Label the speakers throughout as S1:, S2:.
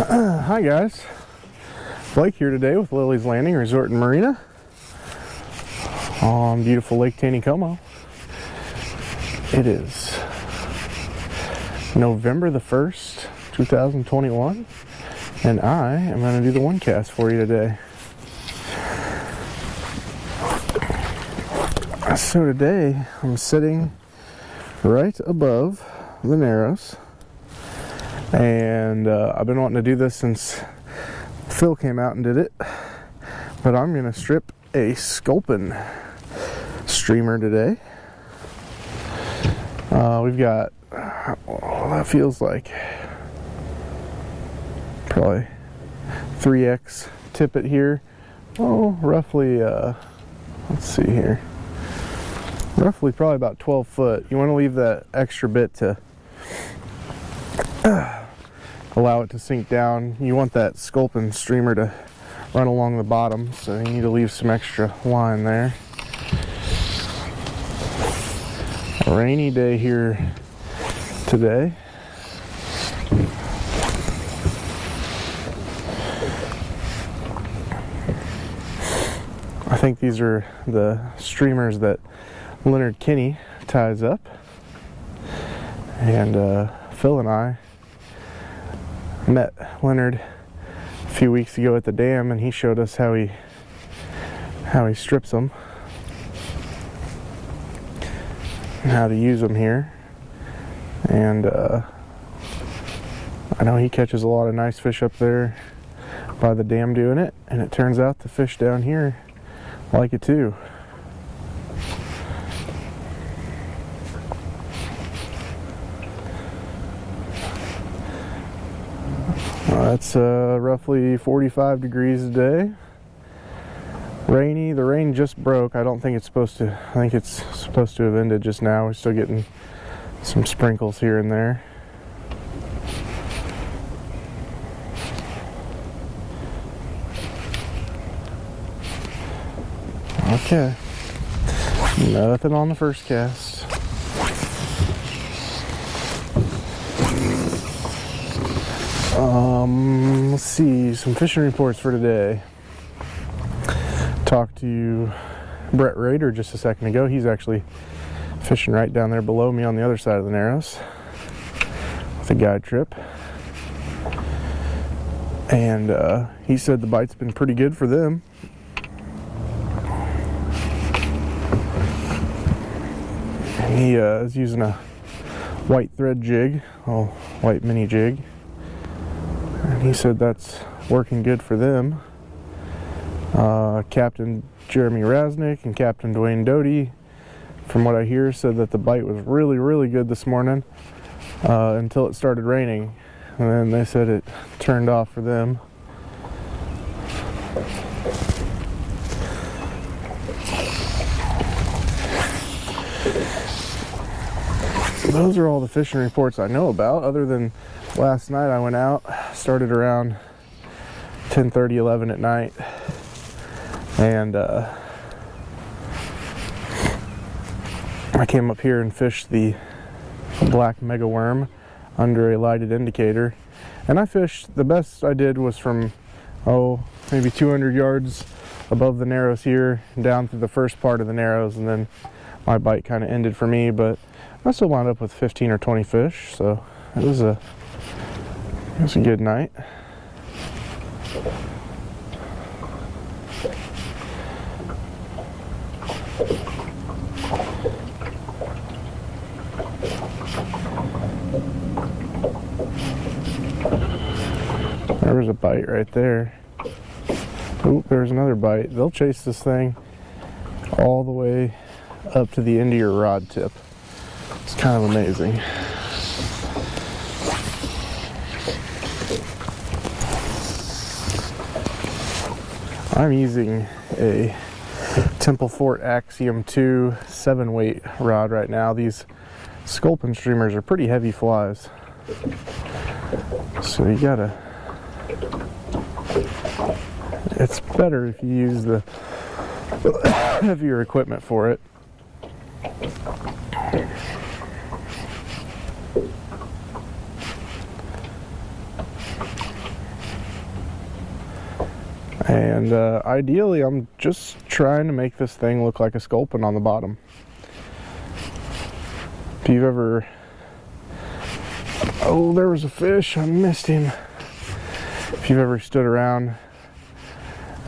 S1: Hi guys, Blake here today with Lilley's Landing Resort and Marina on beautiful Lake Taneycomo. It is November the 1st, 2021, and I am going to do the one cast for you today. So today I'm sitting right above the Narrows, and I've been wanting to do this since Phil came out and did it, but I'm going to strip a sculpin streamer today. We've got, that feels like probably 3x tippet here. Roughly, let's see here, roughly probably about 12 foot. You want to leave that extra bit to allow it to sink down. You want that sculpin streamer to run along the bottom, so you need to leave some extra line there. A rainy day here today. I think these are the streamers that Leonard Kinney ties up, and Phil and I met Leonard a few weeks ago at the dam, and he showed us how he strips them and how to use them here. And I know he catches a lot of nice fish up there by the dam doing it, and it turns out the fish down here like it too. It's roughly 45 degrees today. Rainy. The rain just broke. I don't think it's supposed to. I think it's supposed to have ended just now. We're still getting some sprinkles here and there. Okay. Nothing on the first cast. Let's see, some fishing reports for today. Talked to Brett Rader just a second ago. He's actually fishing right down there below me on the other side of the Narrows with a guide trip. And he said the bite's been pretty good for them. And he is using a white thread jig, a white mini jig. And he said that's working good for them. Captain Jeremy Rasnick and Captain Dwayne Doty, from what I hear, said that the bite was really good this morning until it started raining, and then they said it turned off for them. Those are all the fishing reports I know about, other than last night I went out, started around 10:30, 11 at night, and I came up here and fished the black mega worm under a lighted indicator, and I fished, the best I did was from maybe 200 yards above the Narrows here down through the first part of the Narrows, and then my bite kind of ended for me, but I still wound up with 15 or 20 fish, so it was a good night. There was a bite right there. Oop, there's another bite. They'll chase this thing all the way up to the end of your rod tip. It's kind of amazing. I'm using a Temple Fort Axiom 2 7-weight rod right now. These sculpin streamers are pretty heavy flies, so you gotta, it's better if you use the heavier equipment for it. And ideally, I'm just trying to make this thing look like a sculpin on the bottom. If you've ever... Oh, there was a fish. I missed him. If you've ever stood around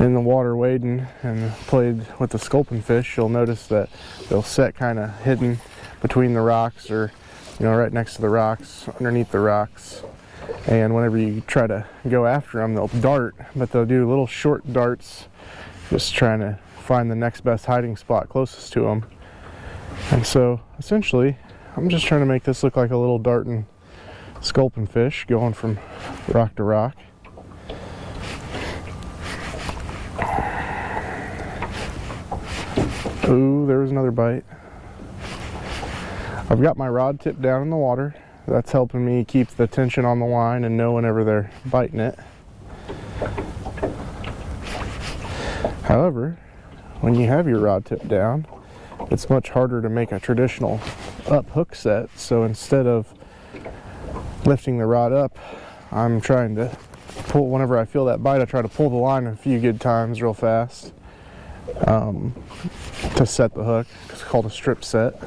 S1: in the water wading and played with the sculpin fish, you'll notice that they'll set kind of hidden between the rocks, or right next to the rocks, underneath the rocks. And whenever you try to go after them, they'll dart, but they'll do little short darts, just trying to find the next best hiding spot closest to them. And so essentially, I'm just trying to make this look like a little darting sculpin fish going from rock to rock. Ooh, there was another bite. I've got my rod tip down in the water. That's helping me keep the tension on the line and know whenever they're biting it. However, when you have your rod tip down, it's much harder to make a traditional up hook set. So instead of lifting the rod up, I'm trying to pull. Whenever I feel that bite, I try to pull the line a few good times real fast to set the hook. It's called a strip set.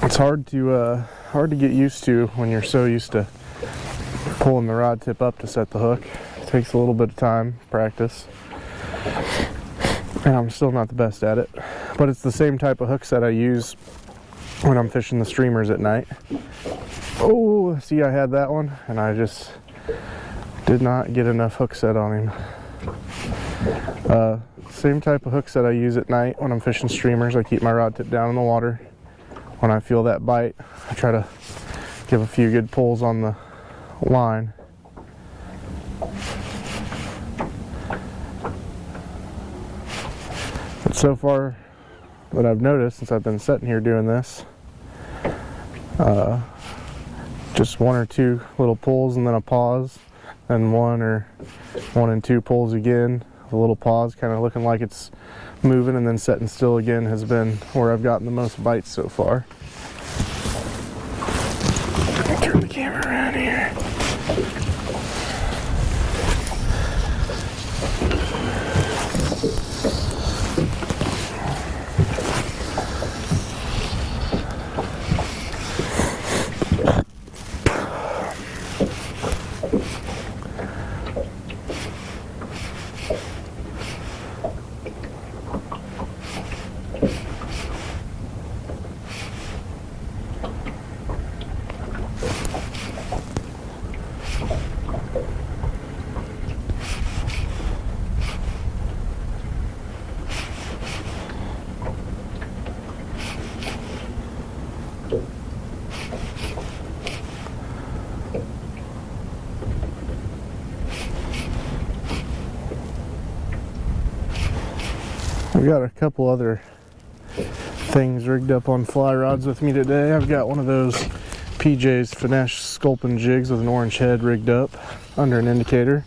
S1: It's hard to get used to when you're so used to pulling the rod tip up to set the hook. It takes a little bit of time, practice, and I'm still not the best at it. But it's the same type of hook set I use when I'm fishing the streamers at night. Oh, see, I had that one, and I just did not get enough hook set on him. Same type of hook set I use at night when I'm fishing streamers. I keep my rod tip down in the water. When I feel that bite, I try to give a few good pulls on the line. But so far, what I've noticed since I've been sitting here doing this, just one or two little pulls and then a pause, and one and two pulls again, a little pause, kind of looking like it's moving, and then setting still again has been where I've gotten the most bites so far. Let me turn the camera around here. I've got a couple other things rigged up on fly rods with me today. I've got one of those PJ's Finesse sculpin jigs with an orange head rigged up under an indicator.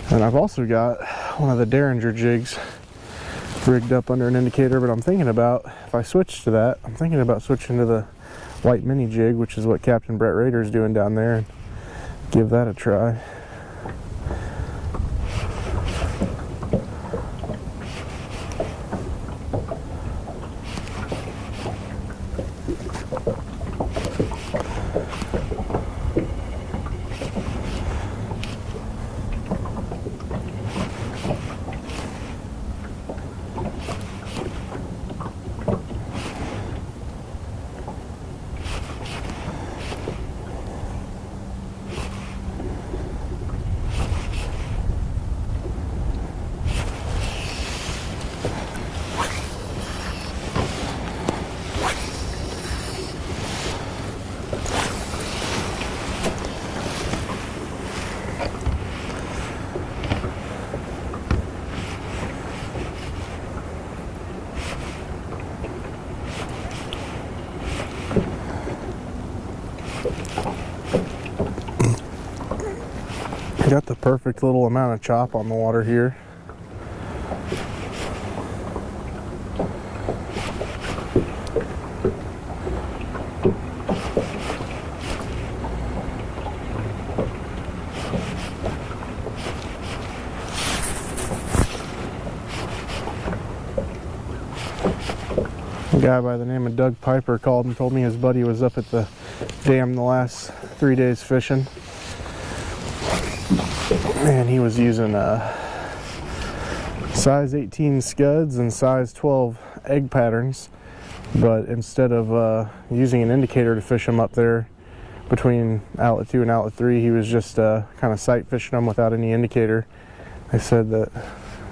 S1: And I've also got one of the Derringer jigs rigged up under an indicator, but I'm thinking about, if I switch to that, I'm thinking about switching to the white mini jig, which is what Captain Brett Rader is doing down there, and give that a try. Got the perfect little amount of chop on the water here. guy by the name of Doug Piper called and told me his buddy was up at the dam the last 3 days fishing, and he was using size 18 scuds and size 12 egg patterns, but instead of using an indicator to fish them up there between outlet 2 and outlet 3, he was just kind of sight fishing them without any indicator. They said that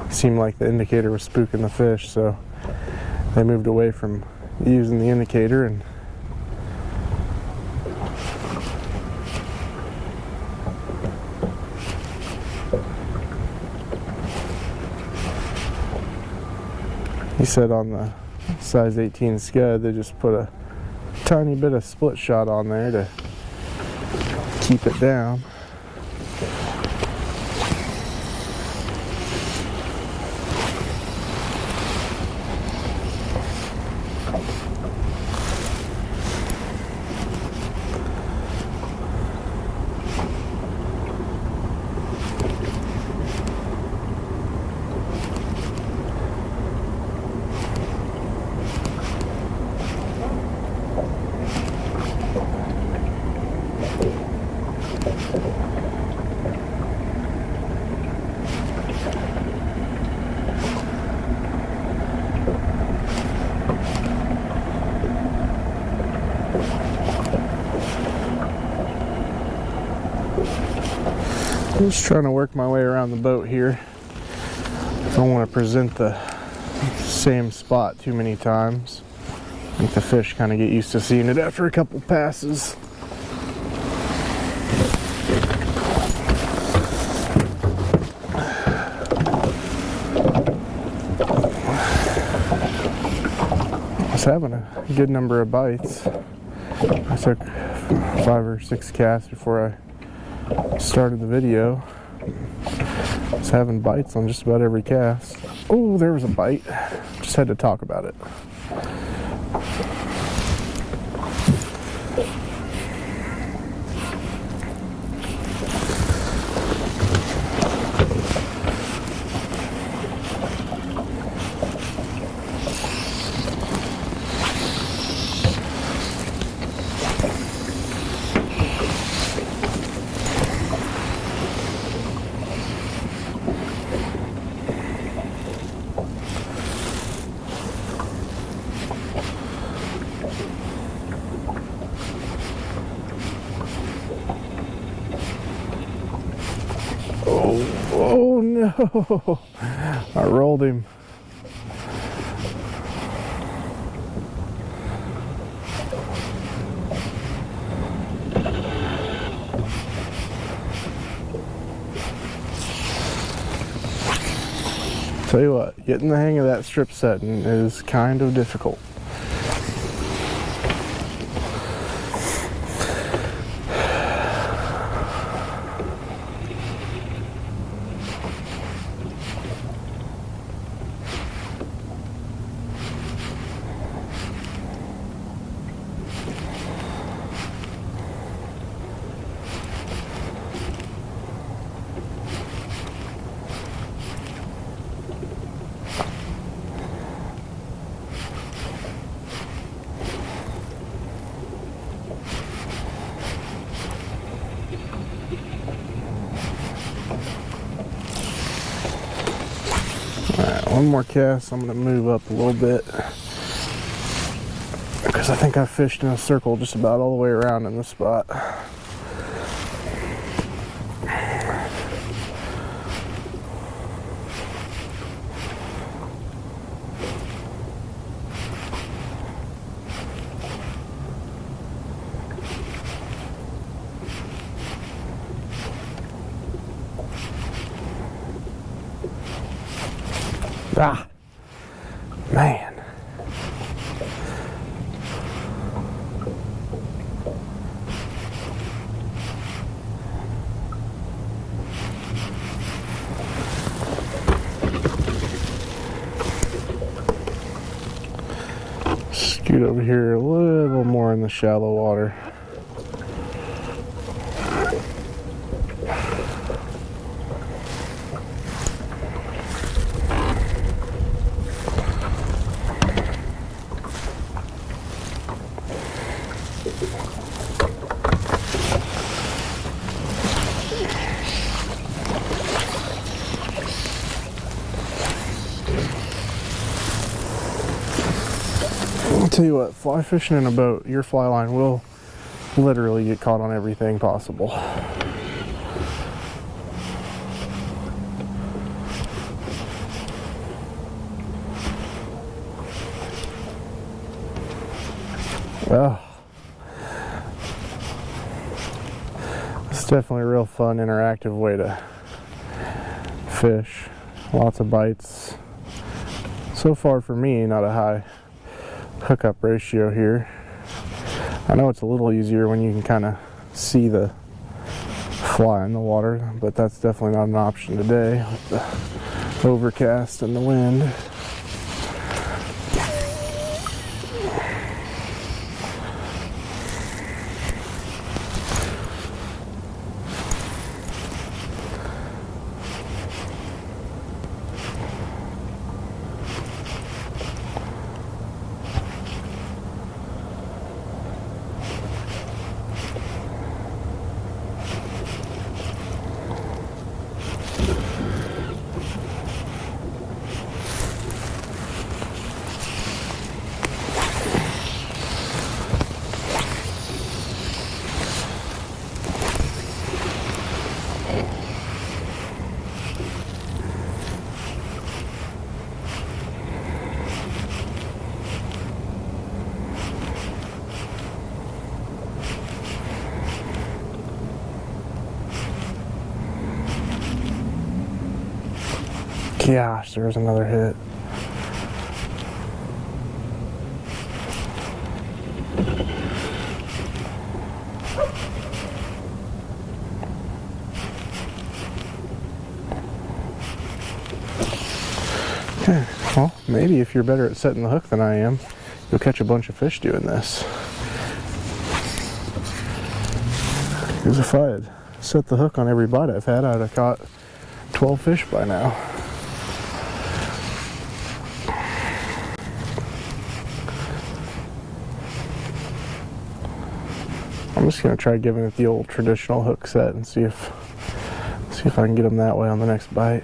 S1: it seemed like the indicator was spooking the fish, so they moved away from using the indicator. And he said on the size 18 scud they just put a tiny bit of split shot on there to keep it down. I'm just trying to work my way around the boat here. I don't want to present the same spot too many times. I think the fish kind of get used to seeing it after a couple passes. I was having a good number of bites. I took 5 or 6 casts before I started the video. I was having bites on just about every cast. Oh, there was a bite. Just had to talk about it. Oh no! I rolled him. Tell you what, getting the hang of that strip setting is kind of difficult. One more cast. I'm going to move up a little bit because I think I fished in a circle just about all the way around in this spot. Ah, man. Scoot over here a little more in the shallow water. I'll tell you what, fly fishing in a boat, your fly line will literally get caught on everything possible. Oh, it's definitely a real fun, interactive way to fish. Lots of bites. So far for me, not a high hookup ratio here. I know it's a little easier when you can kind of see the fly in the water, but that's definitely not an option today with the overcast and the wind. Gosh, there's another hit. Okay, well, maybe if you're better at setting the hook than I am, you'll catch a bunch of fish doing this. Because if I had set the hook on every bite I've had, I'd have caught 12 fish by now. I'm just gonna try giving it the old traditional hook set and see if I can get them that way on the next bite.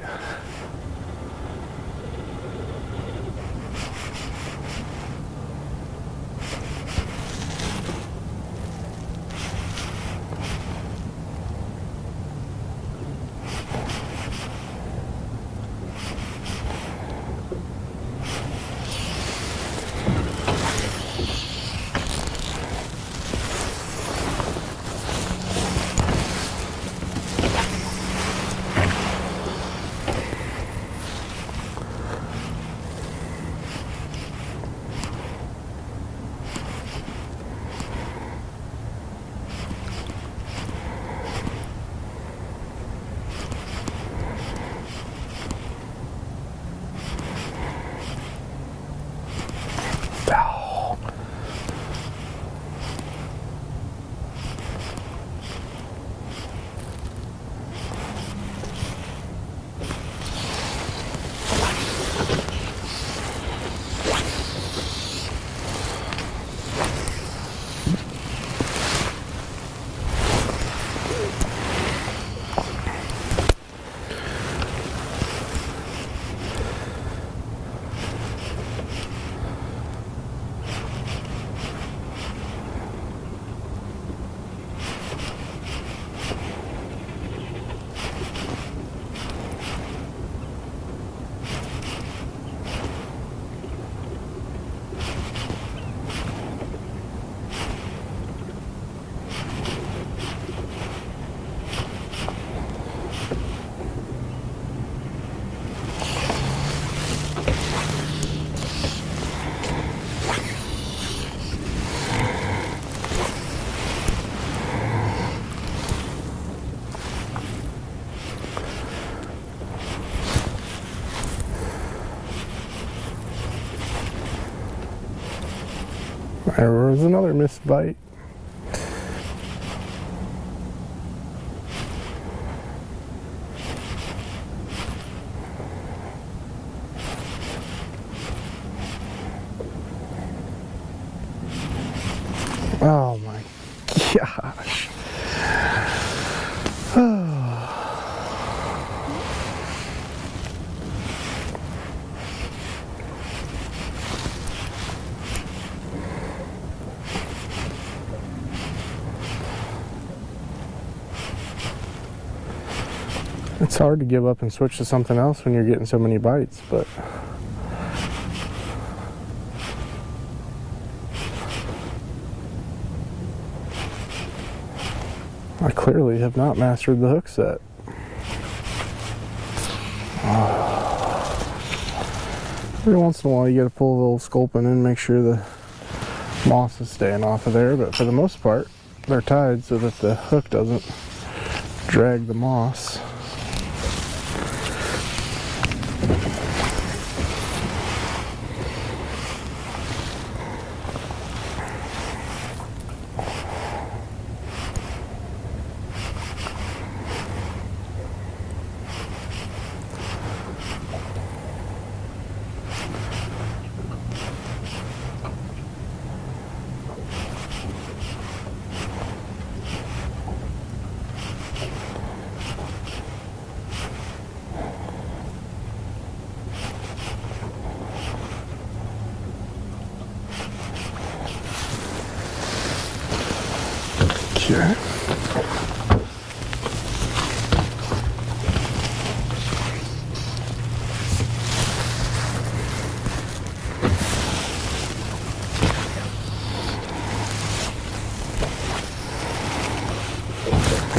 S1: There was another missed bite. Oh my Gosh. It's hard to give up and switch to something else when you're getting so many bites, but I clearly have not mastered the hook set. Every once in a while you gotta pull the little sculpin in, make sure the moss is staying off of there, but for the most part they're tied so that the hook doesn't drag the moss. Okay.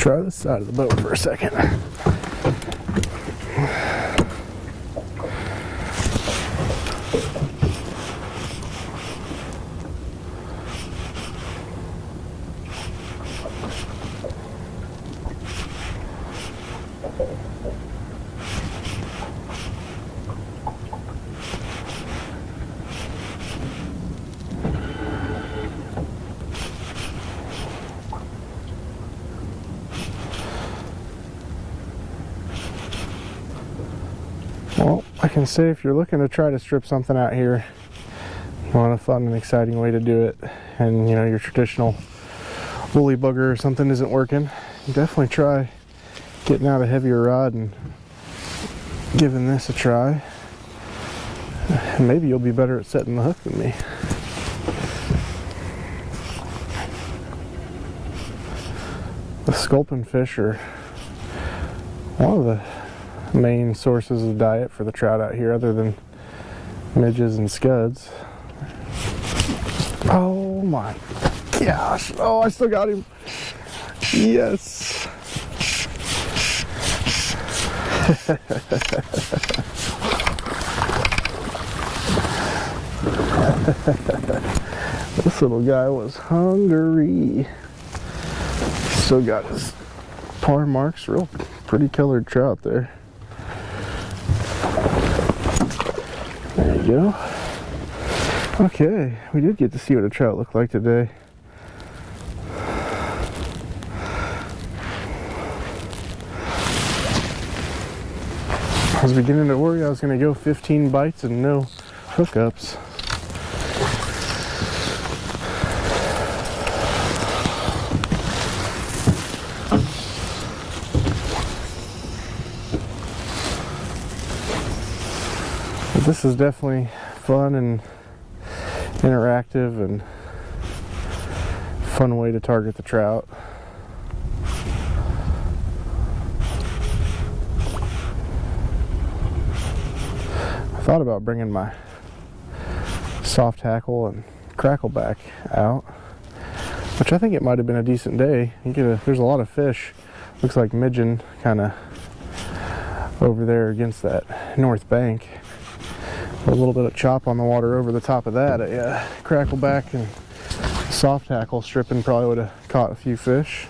S1: Try this side of the boat for a second. Well, I can say if you're looking to try to strip something out here, you want a fun and exciting way to do it, and you know your traditional woolly bugger or something isn't working, you definitely try getting out a heavier rod and giving this a try. And maybe you'll be better at setting the hook than me. The sculpin fish are one of the main sources of diet for the trout out here, other than midges and scuds. Oh my gosh. Oh, I still got him. Yes. This little guy was hungry. Still got his par marks. Real pretty colored trout there. There you go. Okay, we did get to see what a trout looked like today. I was beginning to worry I was going to go 15 bites and no hookups. But this is definitely fun and interactive and fun way to target the trout. I thought about bringing my soft tackle and crackleback out, which I think it might have been a decent day. There's a lot of fish. Looks like midgeon kind of over there against that north bank. A little bit of chop on the water over the top of that. A crackleback and soft tackle stripping probably would have caught a few fish.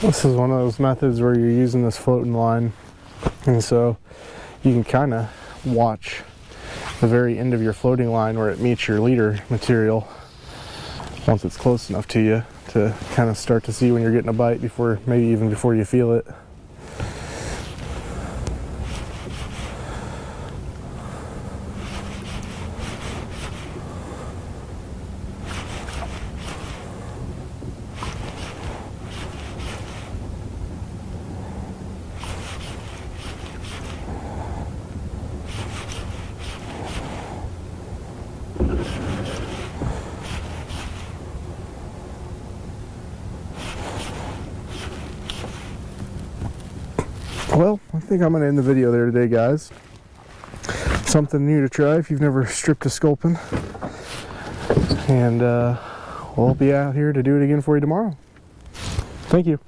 S1: This is one of those methods where you're using this floating line, and so you can kind of watch the very end of your floating line where it meets your leader material once it's close enough to you to kind of start to see when you're getting a bite before, maybe even before you feel it. Well, I think I'm going to end the video there today, guys. Something new to try if you've never stripped a sculpin. And we'll be out here to do it again for you tomorrow. Thank you.